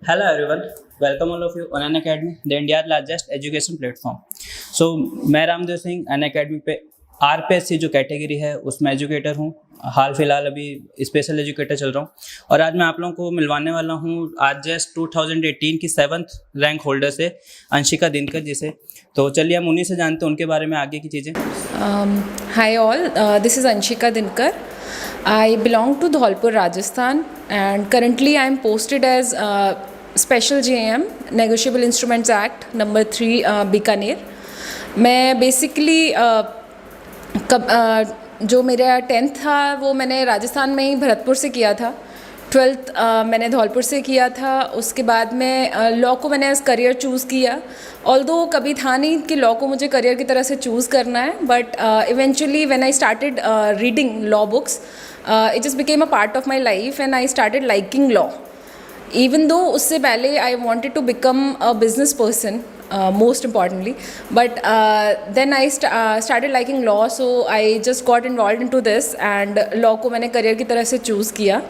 Hello everyone, welcome all of you on An Academy, the India's largest education platform. So मैं रामदेव सिंह अन academy पे RPSC जो category है उसमें educator हूँ। हाल फिलहाल अभी स्पेशल एजुकेटर चल रहा हूँ और आज मैं आप लोगों को मिलवाने वाला हूँ आज जस्ट 2018 की 7th रैंक होल्डर से अंशिका दिनकर जी से। तो चलिए हम उन्हीं से जानते हैं उनके बारे में आगे की चीज़ें। Hi all, this is Anshika Dinkar. I belong to Dholpur, Rajasthan, and currently I am posted as Special JM, Negotiable Instruments Act number 3, Bikaner. मैं बेसिकली जो मेरा 10th था वो मैंने राजस्थान में ही भरतपुर से किया था। 12th मैंने धौलपुर से किया था। उसके बाद में लॉ को मैंने एज करियर चूज़ किया। ऑल्दो कभी था नहीं कि लॉ को मुझे करियर की तरह से चूज़ करना है, but eventually when I started reading law books it just became a part of my life and I started liking law. even though उससे पहले I wanted to become a business person, most importantly, but then I started liking law, so I just got involved into this and law को मैंने career की तरह से choose किया।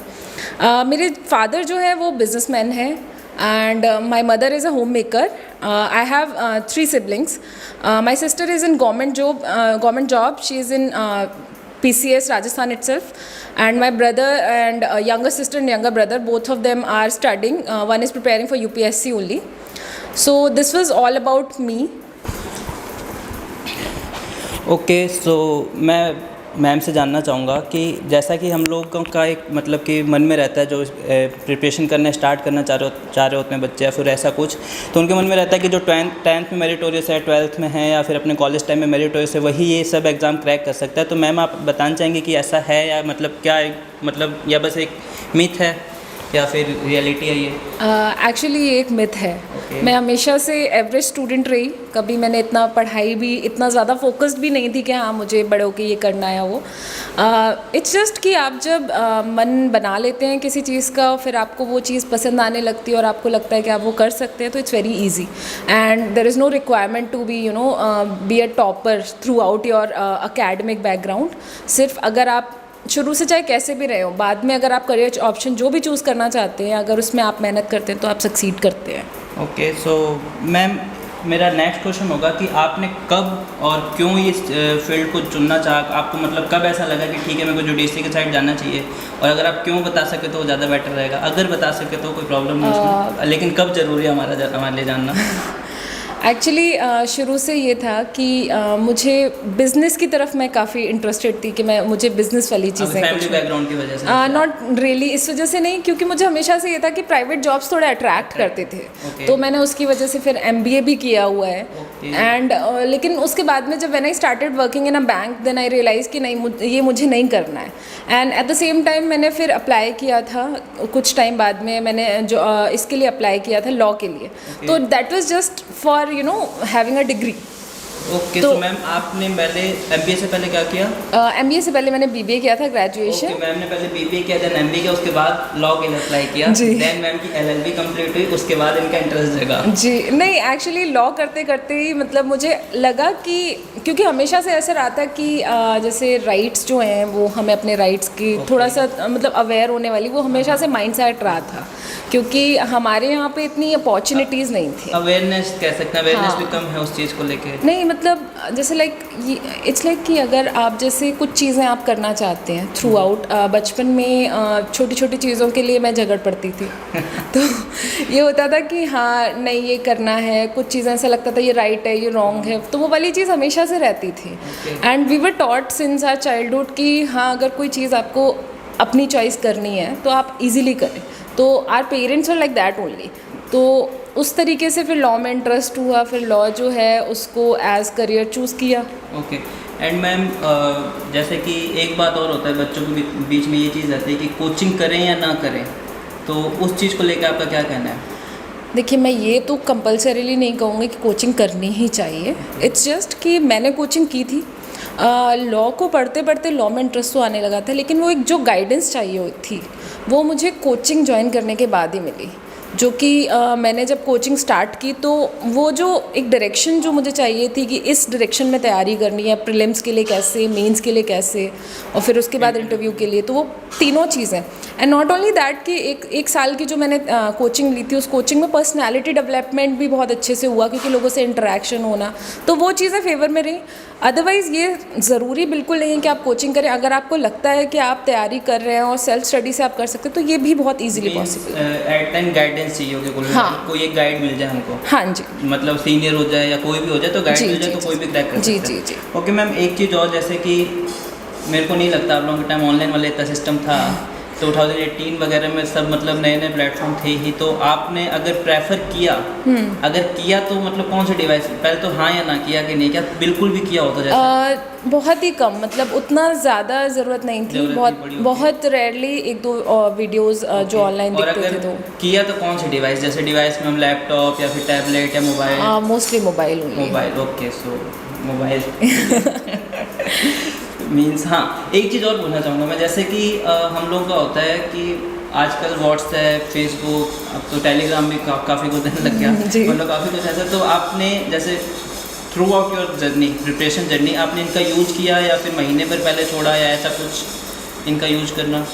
मेरे father जो है वो businessman है and my mother is a homemaker. I have 3 siblings. My sister is in government job. She is in PCS Rajasthan itself, and my brother and younger sister and younger brother, both of them are studying. One is preparing for UPSC only. So this was all about me. Okay so मैं ma'am से जानना चाहूँगा कि जैसा कि हम लोगों का एक मतलब कि मन में रहता है जो प्रिपरेशन करने स्टार्ट करना चाह रहे होते हैं बच्चे या फिर ऐसा कुछ, तो उनके मन में रहता है कि जो 10th में मेरिटोरियस है, 12th में है या फिर अपने कॉलेज टाइम में मेरिटोरियस है वही ये सब एग्ज़ाम क्रैक कर सकता है। तो मैम आप बताना चाहेंगे कि ऐसा है या मतलब क्या मतलब या बस एक मिथ है या फिर रियलिटी है ये? एक्चुअली ये एक मिथ है। मैं हमेशा से एवरेज स्टूडेंट रही, कभी मैंने इतना पढ़ाई भी इतना ज़्यादा फोकस्ड भी नहीं थी कि हाँ मुझे बड़े होके ये करना है वो। इट्स जस्ट कि आप जब मन बना लेते हैं किसी चीज़ का, फिर आपको वो चीज़ पसंद आने लगती है और आपको लगता है कि आप वो कर सकते हैं, तो it's very easy and there is no requirement to be be a topper throughout your academic background. सिर्फ अगर आप शुरू से चाहे कैसे भी रहे हो, बाद में अगर आप करियर ऑप्शन जो भी चूज़ करना चाहते हैं, अगर उसमें आप मेहनत करते हैं तो आप सक्सीड करते हैं। ओके सो मैम मेरा नेक्स्ट क्वेश्चन होगा कि आपने कब और क्यों इस फील्ड को चुनना चाहा? आपको मतलब कब ऐसा लगा कि ठीक है मेरे को जुडिशरी के साइड जाना चाहिए? और अगर आप क्यों बता सके तो वो ज़्यादा बेटर रहेगा। अगर बता सके तो कोई प्रॉब्लम नहीं उसमें, लेकिन कब ज़रूरी है हमारे लिए जानना? एक्चुअली शुरू से ये था कि मुझे बिज़नेस की तरफ मैं काफ़ी इंटरेस्टेड थी कि मुझे बिज़नेस वाली चीज़ें, फैमिली बैकग्राउंड की वजह से? नॉट रियली इस वजह से नहीं, क्योंकि मुझे हमेशा से ये था कि प्राइवेट जॉब्स थोड़े अट्रैक्ट करते थे। तो मैंने उसकी वजह से फिर MBA भी किया हुआ है एंड लेकिन उसके बाद में जब when I started working in a bank then I realize कि नहीं ये मुझे नहीं करना है। And at the same time मैंने फिर अप्लाई किया था, कुछ टाइम बाद में मैंने जो इसके लिए अप्लाई किया था लॉ के लिए। तो that was just for having a degree. Okay तो मैम आपने पहले MBA से पहले क्या किया? MBA से पहले मैंने BBA किया था, ग्रेजुएशन। ओके मैम ने पहले BBA किया, देन MBA किया, उसके बाद लॉ के लिए अप्लाई किया, देन मैम की LLB कंप्लीट हुई, उसके बाद इनका इंटरेस्ट जगा। जी नहीं, एक्चुअली लॉ करते करते ही मतलब मुझे लगा कि क्योंकि हमेशा से ऐसा रहा था कि जैसे राइट्स जो हैं वो हमें अपने राइट्स की थोड़ा सा मतलब अवेयर होने वाली वो हमेशा से माइंड सेट रहा था, क्योंकि हमारे यहाँ पे इतनी अपॉर्चुनिटीज़ नहीं थी। अवेयरनेस कह सकते हैं, अवेयरनेस भी कम है उस चीज़ को लेके। नहीं मतलब जैसे इट्स लाइक कि अगर आप जैसे कुछ चीज़ें आप करना चाहते हैं थ्रू आउट, बचपन में छोटी छोटी चीज़ों के लिए मैं झगड़ पड़ती थी तो ये होता था कि हाँ नहीं ये करना है, कुछ चीज़ें ऐसा लगता था ये राइट है ये रॉन्ग है, तो वो वाली चीज़ हमेशा से रहती थी। And we were taught since our childhood कि हाँ अगर कोई चीज़ आपको अपनी चॉइस करनी है तो आप इजीली करें, तो our parents were like that only. तो उस तरीके से फिर लॉ में इंटरेस्ट हुआ, फिर लॉ जो है उसको एज करियर चूज़ किया। ओके एंड मैम जैसे कि एक बात और होता है बच्चों के बीच में ये चीज़ रहती है कि कोचिंग करें या ना करें, तो उस चीज़ को लेकर आपका क्या कहना है? देखिए मैं ये तो कंपलसरीली नहीं कहूँगी कि कोचिंग करनी ही चाहिए। इट्स जस्ट कि मैंने कोचिंग की थी, लॉ को पढ़ते पढ़ते लॉ में इंटरेस्ट तो आने लगा था, लेकिन वो एक जो गाइडेंस चाहिए थी वो मुझे कोचिंग ज्वाइन करने के बाद ही मिली। जो कि मैंने जब कोचिंग स्टार्ट की तो वो जो एक डायरेक्शन जो मुझे चाहिए थी कि इस डायरेक्शन में तैयारी करनी है, प्रीलिम्स के लिए कैसे, मेंस के लिए कैसे, और फिर उसके बाद इंटरव्यू के लिए, तो वो तीनों चीज़ें। एंड नॉट ओनली दैट कि एक साल की जो मैंने कोचिंग ली थी, उस कोचिंग में पर्सनैलिटी डेवलपमेंट भी बहुत अच्छे से हुआ, क्योंकि लोगों से इंटरेक्शन होना, तो वो चीज़ें फेवर में रही। अदरवाइज़ ये ज़रूरी बिल्कुल नहीं है कि आप कोचिंग करें। अगर आपको लगता है कि आप तैयारी कर रहे हैं और सेल्फ स्टडी से आप कर सकते हैं, तो ये भी बहुत ईजिली पॉसिबल है। एट टाइम गाइडेंस चाहिए होगी कोई, हाँ। कोई एक गाइड मिल जाए हमको। हाँ जी, मतलब सीनियर हो जाए या कोई भी हो जाए, तो गाइड जी, मिल जाए जी, तो कोई भी क्रैक कर जी, सकता है। जी, जी। ओके मैम, एक चीज़ और, जैसे कि मेरे को नहीं लगता आप लोगों के टाइम ऑनलाइन वाला इतना सिस्टम था, 2018 वगैरह में सब मतलब नए नए प्लेटफॉर्म थे ही, तो आपने अगर प्रेफर किया, अगर किया तो मतलब कौन से डिवाइस, पहले तो हाँ या ना किया कि नहीं किया, बिल्कुल भी किया होता जैसे? बहुत ही कम, मतलब उतना ज़्यादा ज़रूरत नहीं थी, ज़रूरत बहुत नहीं पड़ी होगी। बहुत रेयरली एक दो वीडियोस जो ऑनलाइन और दिखते अगर थे तो किया तो कौन से डिवाइस, जैसे डिवाइस में हम लैपटॉप या फिर टैबलेट या mobile? Mostly mobile only. Mobile, okay, so mobile means हाँ। एक चीज़ और पूछना चाहूँगा मैं, जैसे कि हम लोगों का होता है कि आजकल व्हाट्सएप, फेसबुक, अब तो टेलीग्राम भी काफ़ी कुछ देने लग गया, जी। मतलब काफ़ी कुछ ऐसा, तो आपने जैसे through out your journey, preparation journey, आपने इनका यूज किया या फिर महीने भर पहले छोड़ा या ऐसा कुछ इनका यूज करना?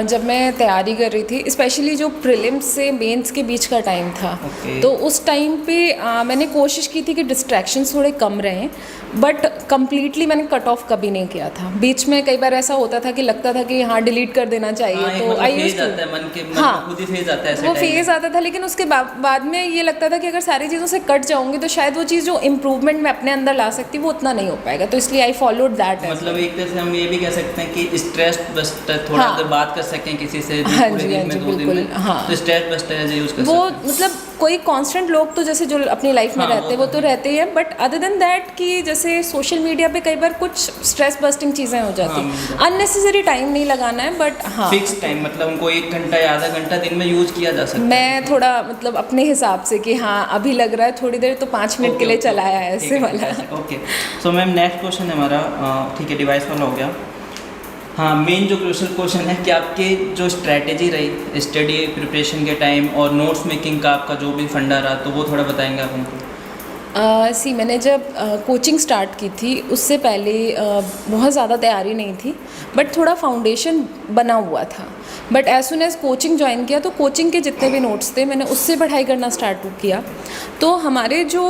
जब मैं तैयारी कर रही थी, स्पेशली जो प्रीलिम्स से मेंस के बीच का टाइम था, Okay. तो उस टाइम पे मैंने कोशिश की थी कि डिस्ट्रैक्शंस थोड़े कम रहें, बट कम्प्लीटली मैंने कट ऑफ कभी नहीं किया था। बीच में कई बार ऐसा होता था कि लगता था कि हाँ डिलीट कर देना चाहिए, हाँ, एक तो मतलब आई फेज यूज्ड आता है मन के, मन हाँ, में खुद ही फेज आता है ऐसे वो टाइम फेज में। आता था, लेकिन उसके बाद में ये लगता था कि अगर सारी चीज़ों से कट जाऊंगी तो शायद वो चीज़ जो इम्प्रूवमेंट मैं अपने अंदर ला सकती वो उतना नहीं हो पाएगा, तो इसलिए आई फॉलोड दैट। मतलब एक तरह से हम ये भी कह सकते हैं कि स्ट्रेस बस्टर, थोड़ा हाँ। अगर बात कर सकें किसी से हाँ पूरे जी, दिन हाँ में, जी, 2 दिन बिल्कुल, में, हाँ। तो स्ट्रेस बस्टर एज यूज कर वो सकते हैं। मतलब कोई कांस्टेंट लोग तो जैसे जो अपनी लाइफ में हाँ, रहते हैं वो तो रहते ही हैं, बट अदर देन दैट कि जैसे सोशल मीडिया पे कई बार कुछ स्ट्रेस बस्टिंग चीज़ें हो जाती हैं। अननेसेसरी टाइम नहीं लगाना है, बट हाँ फिक्स टाइम, मतलब उनको 1 घंटा या आधा घंटा दिन में यूज किया जा सकता है। मैं थोड़ा मतलब अपने हिसाब से कि हाँ अभी लग रहा है थोड़ी देर, तो 5 मिनट के लिए चलाया है ऐसे वाला। Okay, so ma'am next question है हमारा, ठीक है, डिवाइस वाला हो गया। हाँ, मेन जो क्रूशियल क्वेश्चन है कि आपके जो स्ट्रैटेजी रही स्टडी प्रिपरेशन के टाइम और नोट्स मेकिंग का आपका जो भी फंडा रहा, तो वो थोड़ा बताएंगे आप हमको? मैंने जब कोचिंग स्टार्ट की थी उससे पहले बहुत ज़्यादा तैयारी नहीं थी, बट थोड़ा फाउंडेशन बना हुआ था। But as soon as coaching join किया तो कोचिंग के जितने भी नोट्स थे मैंने उससे पढ़ाई करना स्टार्ट किया। तो हमारे जो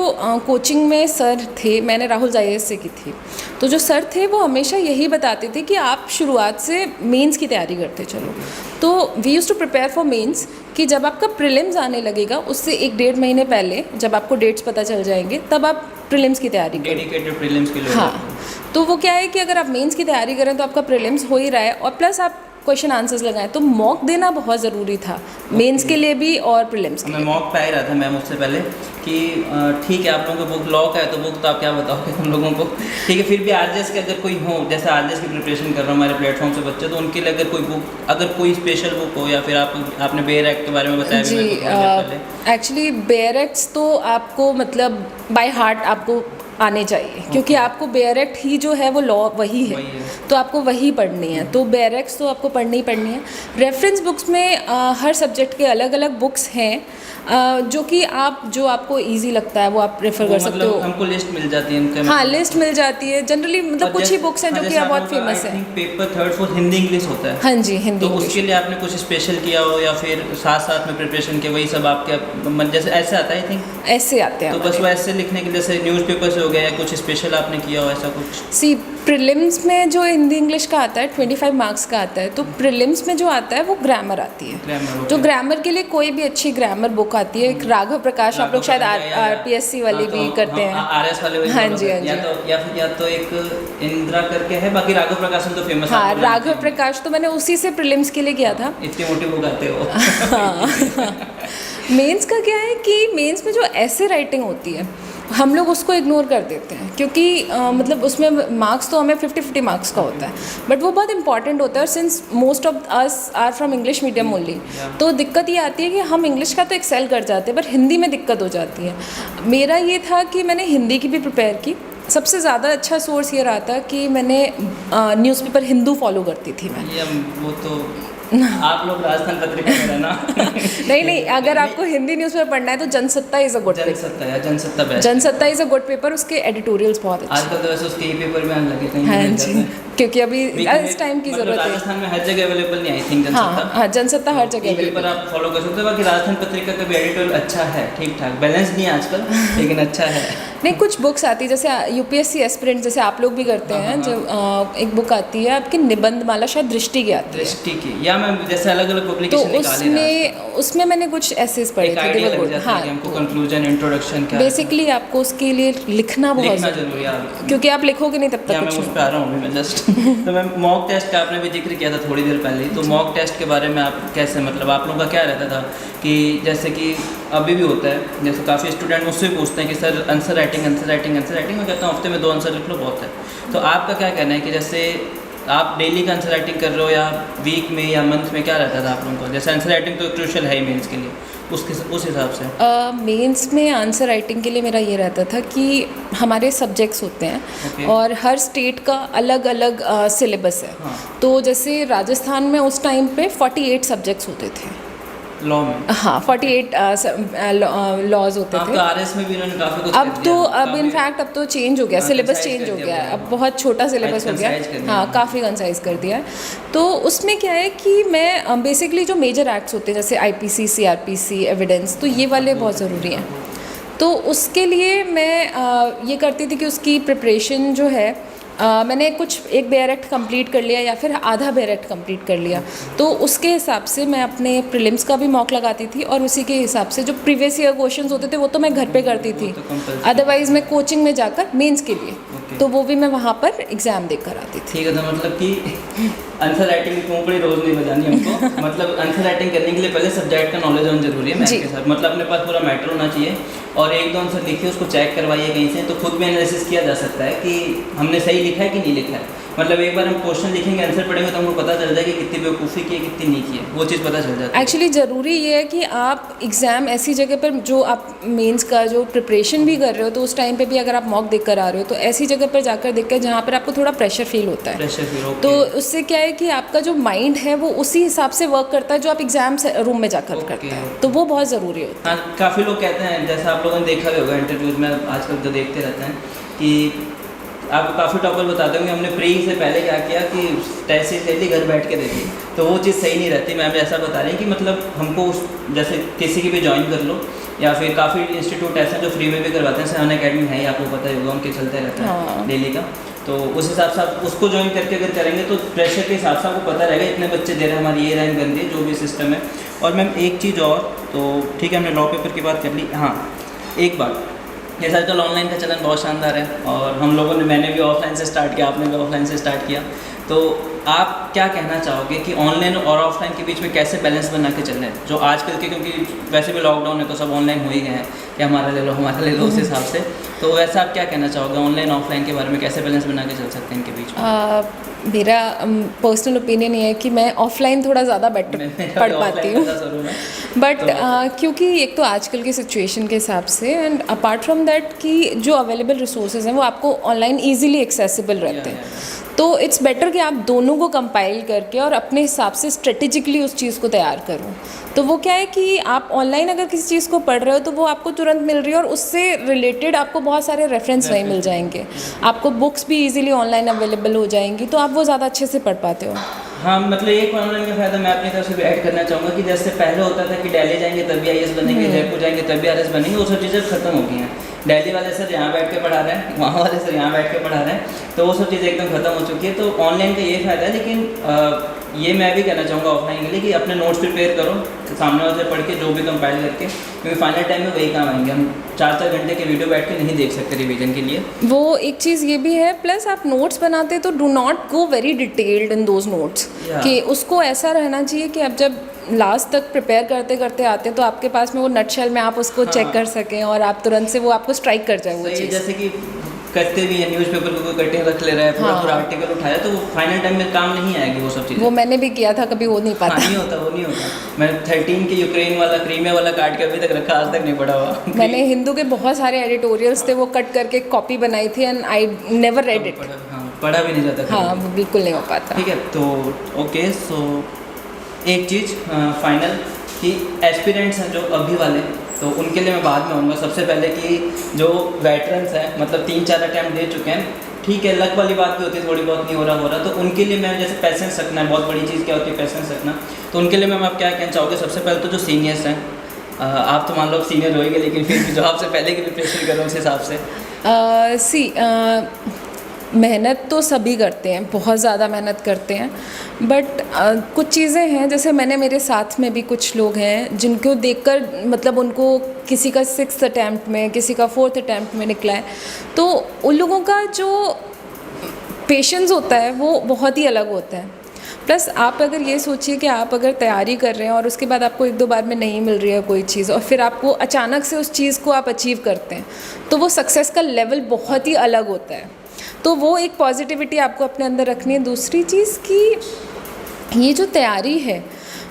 कोचिंग में सर थे, मैंने राहुल IAS से की थी, तो जो सर थे वो हमेशा यही बताते थे कि आप शुरुआत से मेंस की तैयारी करते चलो। तो we use to prepare for mains कि जब आपका प्रीलिम्स आने लगेगा उससे 1-1.5 महीने पहले जब आपको डेट्स पता चल जाएंगे तब आप प्रीलिम्स की तैयारी करें। डेडिकेटेड प्रीलिम्स के लिए? हाँ, तो वो क्या है कि अगर आप मेंस की तैयारी करें तो आपका प्रीलिम्स हो ही रहा है और प्लस आप क्वेश्चन आंसर्स लगाएं, तो मॉक देना बहुत ज़रूरी था मेंस के लिए भी और प्रीलिम्स के मैं लिए। मॉक पे ही रहा था मैम उससे पहले कि ठीक है आप लोगों को बुक लॉक है, तो बुक तो आप क्या बताओगे हम लोगों को, ठीक है, फिर भी आरजेएस के अगर कोई हो, जैसे आरजेएस की प्रिपरेशन कर रहा हूँ हमारे प्लेटफॉर्म से बच्चे, तो उनके लिए अगर कोई बुक, अगर कोई स्पेशल बुक हो, या फिर आपने बेयर एक्ट के बारे में बताया भी जी, मेरे को थोड़ी देर पहले। एक्चुअली बेयर एक्ट्स तो आपको मतलब बाय हार्ट आपको आने चाहिए, क्योंकि आपको बेयर एक्ट ही जो है वो लॉ वही है, तो आपको वही पढ़नी है, तो बेयर एक्ट्स तो आपको पढ़नी ही पढ़नी है। रेफरेंस बुक्स में हर सब्जेक्ट के अलग अलग बुक्स हैं जो कि जो आपको इजी लगता है वो आप रेफर कर सकते हो। हमको लिस्ट मिल जाती है इनका? हाँ, लिस्ट मिल जाती है जनरली, मतलब कुछ ही बुक्स हैं जो कि बहुत फेमस है। Paper 3rd 4th Hindi English होता है? हाँ जी, हिंदी तो उसके लिए आपने कुछ स्पेशल किया हो या फिर साथ साथ में प्रिपरेशन के वही सब आपके मन जैसे ऐसे आता है? आई थिंक ऐसे आते हैं तो बस वैसे लिखने के जैसे न्यूज़पेपर से हो गया, या कुछ स्पेशल आपने किया हो ऐसा कुछ? सी प्रीलिम्स में जो हिंदी इंग्लिश का आता है 25 मार्क्स का आता है, तो प्रीलिम्स में जो आता है वो ग्रामर आती है। ग्रामर, तो ग्रामर के लिए कोई भी अच्छी ग्रामर बुक आती है, एक राघव प्रकाश, आप लोग शायद RPSC वाली भी करते हैं, RS वाले हाँ जी, हाँ जी, या तो एक इंदिरा करके है, बाकी राघव प्रकाश तो फेमस। हाँ, राघव प्रकाश तो मैंने उसी से प्रीलिम्स के लिए किया था। इतनी मोटी बुक आते हो? हाँ। मेंस का क्या है कि मेंस में जो ऐसे राइटिंग होती है हम लोग उसको इग्नोर कर देते हैं, क्योंकि मतलब उसमें मार्क्स तो हमें 50-50 मार्क्स का होता है, बट वो बहुत इंपॉर्टेंट होता है, since most of us are from English medium only. तो दिक्कत ये आती है कि हम इंग्लिश का तो एक्सेल कर जाते हैं, पर हिंदी में दिक्कत हो जाती है। मेरा ये था कि मैंने हिंदी की भी प्रिपेयर की। सबसे ज़्यादा अच्छा सोर्स ये रहा था कि मैंने न्यूज़पेपर हिंदू फॉलो करती थी मैं। वो तो आप लोग राजस्थान पत्रिका में रहना। नहीं, अगर आपको हिंदी न्यूज़पेपर पढ़ना है तो Jansatta is a good paper. Jansatta या Jansatta best. Jansatta is a good paper, उसके एडिटोरियल्स बहुत अच्छे आजकल तो वैसे उसके ई पेपर में आने लगे कहीं हैं। हाँ मिल जी, जाते हैं। क्योंकि अभी लेकिन इस टाइम की मतलब ज़रूरत है। राजस्थान में हर जगह अवेलेबल नहीं, आई थिंक हाँ जनसत्ता। हाँ, जनसत्ता हर जगह ई पेपर अवेलेबल। आप फॉलो कर सकते हो। बाकी राजस्थान पत्रिका का भी एडिटोरियल अच्छा है, ठीक ठाक, बैलेंस नहीं है आजकल लेकिन अच्छा है। नहीं, कुछ बुक्स आती है जैसे यूपीएससी एस्पिरेंट जैसे आप लोग भी करते हैं, जो एक बुक आती है आपकी निबंधमाला, शायद दृष्टि की आती है। दृष्टि की, या मैं जैसे अलग अलग तो पब्लिकेशन निकाले उसमें मैंने कुछ एसेस पढ़े एक थे, आइडिया they were लग good। जाता है कि हमको कंक्लूजन इंट्रोडक्शन क्या है। बेसिकली आपको उसके लिए लिखना बहुत लिखना ज़रूरी जरूरी है, है, क्योंकि आप लिखोगे नहीं तब या तक मैं कुछ उस नहीं पे आ रहा हूँ अभी मैं जस्ट। तो मैं मॉक टेस्ट का आपने भी जिक्र किया था थोड़ी देर पहले ही, तो मॉक टेस्ट के बारे में आप कैसे, मतलब आप लोगों का क्या रहता था कि जैसे कि अभी भी होता है, जैसे काफ़ी स्टूडेंट मुझसे भी पूछते हैं कि सर आंसर राइटिंग मैं कहता हूँ हफ्ते में 2 आंसर लिख लो बहुत है। तो आपका क्या कहना है कि जैसे आप डेली का आंसर राइटिंग कर रहे हो या वीक में या मंथ में, क्या रहता था आप लोगों को? जैसे आंसर राइटिंग तो क्रूशियल है ही मेंस के लिए, उस हिसाब से। मेंस में आंसर राइटिंग के लिए मेरा ये रहता था कि हमारे सब्जेक्ट्स होते हैं Okay. और हर स्टेट का अलग अलग सिलेबस है। हाँ। तो जैसे राजस्थान में उस टाइम पे 48 सब्जेक्ट्स होते थे। लॉ में हाँ, 48 लॉज होते थे। आपका आरएस में भी इन्होंने काफ़ी कुछ अब कर तो दिया, अब काफ़ी- इनफैक्ट अब तो चेंज हो गया, हाँ, सिलेबस concise चेंज कर हो दिया गया है, पूरा। अब बहुत छोटा सिलेबस हो गया concise कर है। दिया। हाँ, काफ़ी कंसाइज कर दिया है। तो उसमें क्या है कि मैं बेसिकली जो मेजर एक्ट्स होते हैं जैसे आईपीसी, सीआरपीसी, एविडेंस, तो ये वाले बहुत ज़रूरी हैं। तो उसके लिए मैं ये करती थी कि उसकी प्रिपरेशन जो है मैंने एक बेयर एक्ट कंप्लीट कर लिया या फिर आधा बेयर एक्ट कंप्लीट कर लिया, तो उसके हिसाब से मैं अपने प्रीलिम्स का भी मॉक लगाती थी और उसी के हिसाब से जो प्रीवियस ईयर क्वेश्चंस होते थे वो तो मैं घर पे करती थी, तो compulsory। अदरवाइज़ मैं कोचिंग में जाकर मेंस के लिए, Okay। तो वो भी मैं वहाँ पर एग्ज़ाम दे कर आती थी। ठीक है, तो मतलब कि आंसर राइटिंग की खोपड़ी रोज नहीं बजानी हमको। मतलब आंसर राइटिंग करने के लिए पहले सब्जेक्ट का नॉलेज होना जरूरी है मैथ जी। के साथ, मतलब अपने पास पूरा मैटर होना चाहिए और 1-2 आंसर लिखिए, उसको चेक करवाइए कहीं से, तो खुद भी एनालिसिस किया जा सकता है कि हमने सही लिखा है कि नहीं लिखा है। मतलब एक बार हम क्वेश्चन लिखेंगे, आंसर पढ़ेंगे तो हमको पता चल जाएगा कि कितनी बेवकूफ़ी की है, कितनी नहीं की है, वो चीज़ पता चल जाती है। एक्चुअली ज़रूरी ये है कि आप एग्ज़ाम ऐसी जगह पर, जो आप मेंस का जो प्रिपरेशन भी कर रहे हो तो उस टाइम पे भी अगर आप मॉक देख कर आ रहे हो तो ऐसी जगह पर जाकर देख कर जहाँ पर आपको थोड़ा प्रेशर फील होता है। प्रेशर फील हो तो उससे क्या है कि आपका जो माइंड है वो उसी हिसाब से वर्क करता है जो आप एग्ज़ाम रूम में जाकर करता है, तो वो बहुत ज़रूरी होता है। हाँ, काफ़ी लोग कहते हैं, जैसा आप लोगों ने देखा भी होगा इंटरव्यूज़ में, आजकल जो देखते रहते हैं कि आपको काफ़ी टॉपर बताते होंगे हमने प्री से पहले क्या किया कि टेस्ट सीरीज ले ली, घर बैठ के देखी, तो वो चीज़ सही नहीं रहती। मैम ऐसा बता रही हैं कि मतलब हमको जैसे किसी की भी ज्वाइन कर लो या फिर काफ़ी इंस्टीट्यूट ऐसे हैं जो फ्री में भी करवाते हैं, जैसे अन अकेडमी है ही, आपको पता ही होगा, उनके चलते रहता है हाँ। डेली का। तो उस हिसाब से आप उसको ज्वाइन करके अगर करेंगे तो प्रेशर के हिसाब से आपको पता रहेगा इतने बच्चे दे रहे हैं, हमारी ये रैंक बन रही है, जो भी सिस्टम है। और मैम एक चीज़ और, तो ठीक है हमने लॉ पेपर की बात कर ली। हाँ, एक बात, जैसे आजकल ऑनलाइन का चलन बहुत शानदार है और हम लोगों ने, मैंने भी ऑफलाइन से स्टार्ट किया, आपने भी ऑफलाइन से स्टार्ट किया, तो आप क्या कहना चाहोगे कि ऑनलाइन और ऑफलाइन के बीच में कैसे बैलेंस बना के चल रहे हैं जो आजकल के, क्योंकि वैसे भी लॉकडाउन है तो सब ऑनलाइन हो ही गए हैं कि हमारा ले लो उस हिसाब से, तो वैसा आप क्या कहना चाहोगे ऑनलाइन ऑफलाइन के बारे में, कैसे बैलेंस बना के चल सकते हैं इनके बीच में? मेरा पर्सनल ओपिनियन ये है कि मैं ऑफलाइन थोड़ा ज़्यादा बेटर पढ़ पाती हूँ, बट क्योंकि एक तो आजकल की सिचुएशन के हिसाब से एंड अपार्ट फ्रॉम दैट कि जो अवेलेबल रिसोर्सेज हैं वो आपको ऑनलाइन ईजिली एक्सेसिबल रहते हैं, तो इट्स बेटर कि आप दोनों को कंपाइल करके और अपने हिसाब से स्ट्रेटेजिकली उस चीज़ को तैयार करो। तो वो क्या है कि आप ऑनलाइन अगर किसी चीज़ को पढ़ रहे हो तो वो आपको तुरंत मिल रही है और उससे रिलेटेड आपको बहुत सारे रेफरेंस वहीं मिल जाएंगे, आपको बुक्स भी इजीली ऑनलाइन अवेलेबल हो जाएंगी, तो आप वो ज़्यादा अच्छे से पढ़ पाते हो। हाँ, मतलब एक ऑनलाइन का फ़ायदा मैं अपनी तरफ से भी ऐड करना चाहूँगा कि जैसे पहले होता था कि दिल्ली जाएंगे तभी IAS बनेंगे, जयपुर जाएंगे तभी RS बनेंगे, वो सब चीज़ें खत्म हो गई हैं। दिल्ली वाले सर यहाँ बैठ के पढ़ा रहे हैं, वहाँ वाले सर यहाँ बैठ के पढ़ा रहे हैं, तो वो सब चीज़ें एकदम खत्म हो चुकी है। तो ऑनलाइन का ये फ़ायदा है, लेकिन ये मैं भी कहना चाहूँगा ऑफलाइन के लिए कि अपने नोट्स प्रिपेयर करो, सामने वाले से पढ़ के जो भी कंपाइल करके, क्योंकि फाइनल टाइम में वही काम आएंगे। हम 4-4 घंटे के वीडियो बैठ के नहीं देख सकते रिवीजन के लिए। वो एक चीज़ ये भी है, प्लस आप नोट्स बनाते तो do not go very detailed in those notes, कि उसको ऐसा रहना चाहिए कि आप जब लास्ट तक प्रिपेयर करते करते आते हैं तो आपके पास में वो नटशेल में आप उसको चेक कर सकें और आप तुरंत से वो आपको स्ट्राइक कर जाए वो चीज़। जैसे कि करते भी हैं न्यूज़पेपर को कोई कटिंग रख ले रहा है, पूरा आर्टिकल उठाया, तो वो फाइनल टाइम में काम नहीं आएगी वो सब चीज़ें। वो मैंने भी किया था, कभी हो नहीं पाता। नहीं होता, वो नहीं होता। मैं 13 के यूक्रेन वाला, क्रीमिया वाला काट के अभी तक रखा, आज तक नहीं पढ़ा हुआ। मैंने हिंदू के बहुत सारे एडिटोरियल्स थे, वो कट करके कॉपी बनाई थी and I never read it. पढ़ा भी नहीं जाता। हाँ, वो बिल्कुल नहीं हो पाता। ठीक है, तो ओके, सो एक चीज़ फाइनल कि एस्पिरेंट्स हैं जो अभी वाले, तो उनके लिए मैं बाद में आऊँगा। सबसे पहले कि जो वेटरन्स हैं, मतलब 3-4 अटैम्प्ट दे चुके हैं, ठीक है, लक वाली बात भी होती है, थोड़ी बहुत नहीं हो रहा, तो उनके लिए मैं जैसे पेशेंस रखना है, बहुत बड़ी चीज़ क्या होती है पेशेंस रखना, तो उनके लिए मैं आप क्या कहना चाहूँगी। सबसे पहले तो जो सीनियर्स हैं, आप तो मान लो सीनियर होएंगे, लेकिन फिर भी जो आपसे पहले की प्रिपरेशन कर रहे हो उस हिसाब से मेहनत तो सभी करते हैं, बहुत ज़्यादा मेहनत करते हैं, बट कुछ चीज़ें हैं, जैसे मेरे साथ में भी कुछ लोग हैं जिनको देखकर मतलब उनको किसी का 6th अटैम्प्ट में, किसी का 4th अटैम्प्ट में निकला है, तो उन लोगों का जो पेशेंस होता है वो बहुत ही अलग होता है। प्लस आप अगर ये सोचिए कि आप अगर तैयारी कर रहे हैं और उसके बाद आपको 1-2 बार में नहीं मिल रही है कोई चीज़, और फिर आपको अचानक से उस चीज़ को आप अचीव करते हैं, तो वो सक्सेस का लेवल बहुत ही अलग होता है। तो वो एक पॉजिटिविटी आपको अपने अंदर रखनी है। दूसरी चीज़ कि ये जो तैयारी है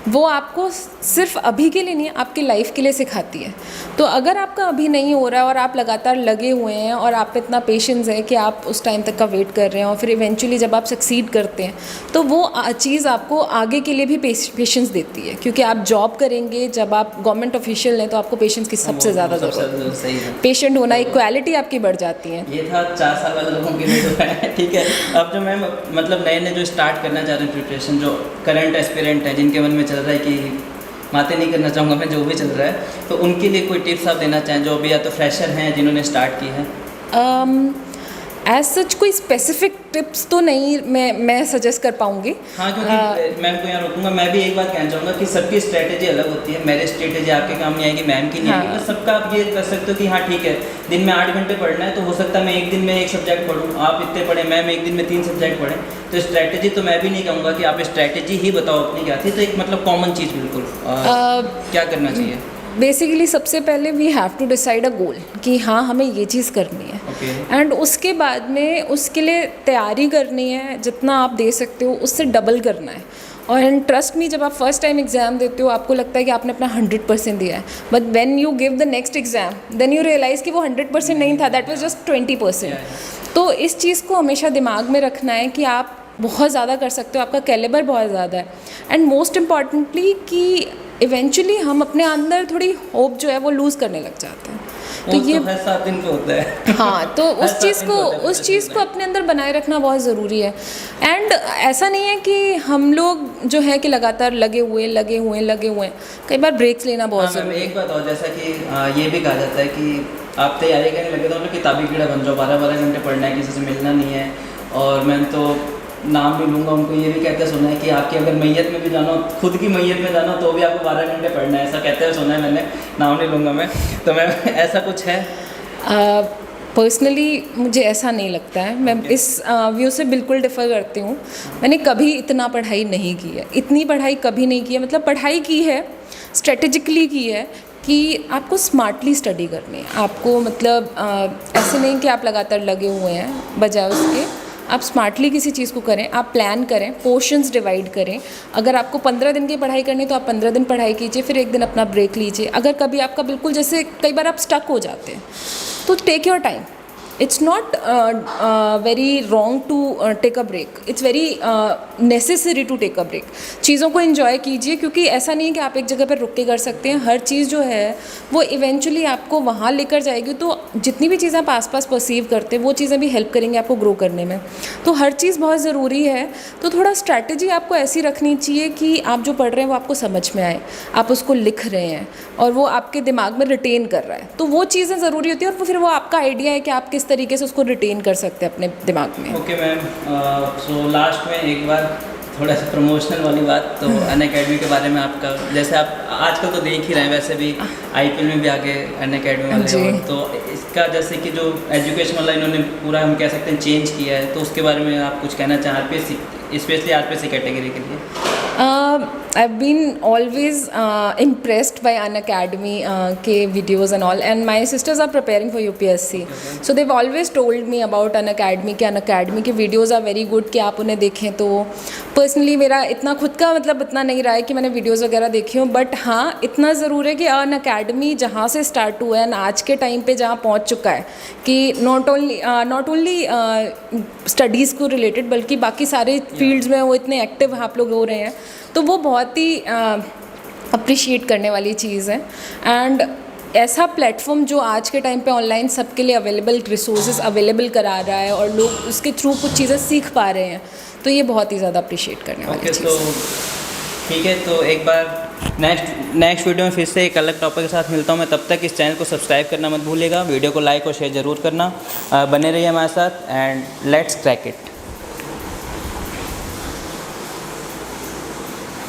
वो आपको सिर्फ अभी के लिए नहीं, आपकी लाइफ के लिए सिखाती है। तो अगर आपका अभी नहीं हो रहा है और आप लगातार लगे हुए हैं और आप पे इतना पेशेंस है कि आप उस टाइम तक का वेट कर रहे हैं और फिर इवेंचुअली जब आप सक्सीड करते हैं, तो वो चीज़ आपको आगे के लिए भी पेशेंस देती है, क्योंकि आप जॉब करेंगे, जब आप गवर्नमेंट ऑफिशियल हैं तो आपको पेशेंस की सबसे ज़्यादा ज़रूरत है। पेशेंट होना, एक क्वालिटी आपकी बढ़ जाती है। ये था 4 साल वाले लोगों के लिए तो है, ठीक है। अब जो मैम मतलब नए जो स्टार्ट करना चाह रहे हैं प्रिपरेशन, जो करंट एस्पिरेंट हैं, जिनके मन में चल रहा है कि बातें नहीं करना चाहूँगा मैं, जो भी चल रहा है, तो उनके लिए कोई टिप्स आप देना चाहें, जो अभी या तो फ्रेशर हैं जिन्होंने स्टार्ट की है? एज सच कोई स्पेसिफिक टिप्स तो नहीं मैं सजेस्ट कर पाऊँगी। हाँ, क्योंकि मैम को यहाँ रोकूंगा। मैं भी एक बात कहना चाहूँगा कि सबकी स्ट्रैटेजी अलग होती है। मेरी स्ट्रैटेजी आपके काम नहीं आएगी, मैम की नहीं आएगी, बस सबका आप ये कर सकते हो कि हाँ ठीक है, दिन में 8 घंटे पढ़ना है, तो हो सकता है मैं एक दिन में 1 सब्जेक्ट पढ़ूँ, आप इतने पढ़ें, मैम एक दिन में 3 सब्जेक्ट पढ़ें। तो स्ट्रैटेजी तो मैं भी नहीं कहूँगा कि आप स्ट्रैटेजी ही बताओ अपनी क्या थी, तो एक मतलब कॉमन चीज़ बिल्कुल क्या करना चाहिए। बेसिकली सबसे पहले we have to decide a goal कि हाँ हमें ये चीज़ करनी है, एंड उसके बाद में उसके लिए तैयारी करनी है, जितना आप दे सकते हो उससे डबल करना है। और एंड ट्रस्ट मी, जब आप फर्स्ट टाइम एग्ज़ाम देते हो आपको लगता है कि आपने अपना 100% दिया है, but when you give the next exam then you realize कि वो 100% नहीं था, दैट वाज जस्ट 20%। तो इस चीज़ को हमेशा दिमाग में रखना है कि आप बहुत ज़्यादा कर सकते हो, आपका कैलिबर बहुत ज़्यादा है, एंड मोस्ट इम्पॉर्टेंटली कि इवेंचुअली हम अपने अंदर थोड़ी होप जो है वो लूज़ करने लग जाते हैं। तो ये हर 7 दिन पे होता है। हाँ, तो उस चीज़ को अपने अंदर बनाए रखना बहुत ज़रूरी है। एंड ऐसा नहीं है कि हम लोग जो है कि लगातार लगे हुए, कई बार ब्रेक्स लेना बहुत ज़रूरी है। एक बात और, जैसा कि ये भी कहा जाता है कि आप तैयारी करने लगे तो किताबी कीड़ा बन जाओ, 12-12 घंटे पढ़ना है, किसी से मिलना नहीं है। और मैं तो नाम भी लूँगा, उनको ये भी कहते सुना है कि आपकी अगर मैयत में भी जाना हो, खुद की मैयत में जाना हो तो भी आपको 12 घंटे पढ़ना है, ऐसा कहते हैं, सुना है मैंने, नाम नहीं लूँगा मैं। तो मैं ऐसा कुछ है? पर्सनली मुझे ऐसा नहीं लगता है। मैं इस व्यू से बिल्कुल डिफ़र करती हूँ। मैंने कभी इतना पढ़ाई नहीं की है, इतनी पढ़ाई कभी नहीं की है। मतलब पढ़ाई की है, स्ट्रेटेजिकली की है कि आपको स्मार्टली स्टडी करनी है। आपको मतलब ऐसे नहीं कि आप लगातार लगे हुए हैं, बजाय उसके आप स्मार्टली किसी चीज़ को करें, आप प्लान करें, पोर्शंस डिवाइड करें। अगर आपको 15 दिन की पढ़ाई करनी है तो आप 15 दिन पढ़ाई कीजिए, फिर एक दिन अपना ब्रेक लीजिए। अगर कभी आपका बिल्कुल, जैसे कई बार आप स्टक हो जाते हैं, तो take your time. It's not very wrong to take a break, it's very necessary to take a break. चीज़ों को एंजॉय कीजिए, क्योंकि ऐसा नहीं है कि आप एक जगह पर रुक के कर सकते हैं। हर चीज़ जो है वो इवेंचुअली आपको वहाँ लेकर जाएगी। तो जितनी भी चीज़ें आप आसपास परसीव करते हैं वो चीज़ें भी हेल्प करेंगी आपको ग्रो करने में। तो हर चीज़ बहुत ज़रूरी है। तो थोड़ा स्ट्रैटेजी आपको ऐसी रखनी चाहिए कि आप जो पढ़ रहे हैं वो आपको समझ में आए, आप उसको लिख रहे हैं और वो आपके दिमाग में रिटेन कर रहा है। तो वो चीज़ें ज़रूरी होती है, और फिर वो आपका आइडिया है कि आप किस तरीके से उसको रिटेन कर सकते हैं अपने दिमाग में। ओके मैम, सो लास्ट में एक बार थोड़ा सा प्रमोशनल वाली बात, तो अनअकैडमी के बारे में आपका, जैसे आप आजकल तो देख ही रहे हैं, वैसे भी IPL में भी आगे अनअकैडमी वाले, तो इसका जैसे कि जो एजुकेशन वाला इन्होंने पूरा हम कह सकते हैं चेंज किया है, तो उसके बारे में आप कुछ कहना चाहें RPSC, स्पेशली RPSC कैटेगरी के लिए? I've been always impressed by Unacademy के videos and all, and my sisters are preparing for UPSC, so they've always told me about Unacademy कि Unacademy के videos are very good, कि आप उन्हें देखें तो पर्सनली मेरा इतना खुद का मतलब इतना नहीं रहा है कि मैंने वीडियोज़ वगैरह देखी हूँ, बट हाँ इतना ज़रूर है कि अर्न अकेडमी जहाँ से स्टार्ट हुआ है आज के टाइम पे जहाँ पहुँच चुका है कि नॉट ओनली स्टडीज़ को रिलेटेड बल्कि बाकी सारे फील्ड्स में वो इतने एक्टिव आप लोग हो रहे हैं, तो वो बहुत ही अप्रिशिएट करने वाली चीज़ है। एंड ऐसा प्लेटफॉर्म जो आज के टाइम पे ऑनलाइन सबके लिए अवेलेबल रिसोर्सेज अवेलेबल करा रहा है और लोग उसके थ्रू कुछ चीज़ें सीख पा रहे हैं, तो ये बहुत ही ज़्यादा अप्रिशिएट करने वाली चीज़ है। तो ठीक है, तो एक बार नेक्स्ट वीडियो में फिर से एक अलग टॉपिक के साथ मिलता हूँ मैं। तब तक इस चैनल को सब्सक्राइब करना मत भूलिएगा, वीडियो को लाइक और शेयर ज़रूर करना, बने रहिए हमारे साथ एंड लेट्स क्रैक इट।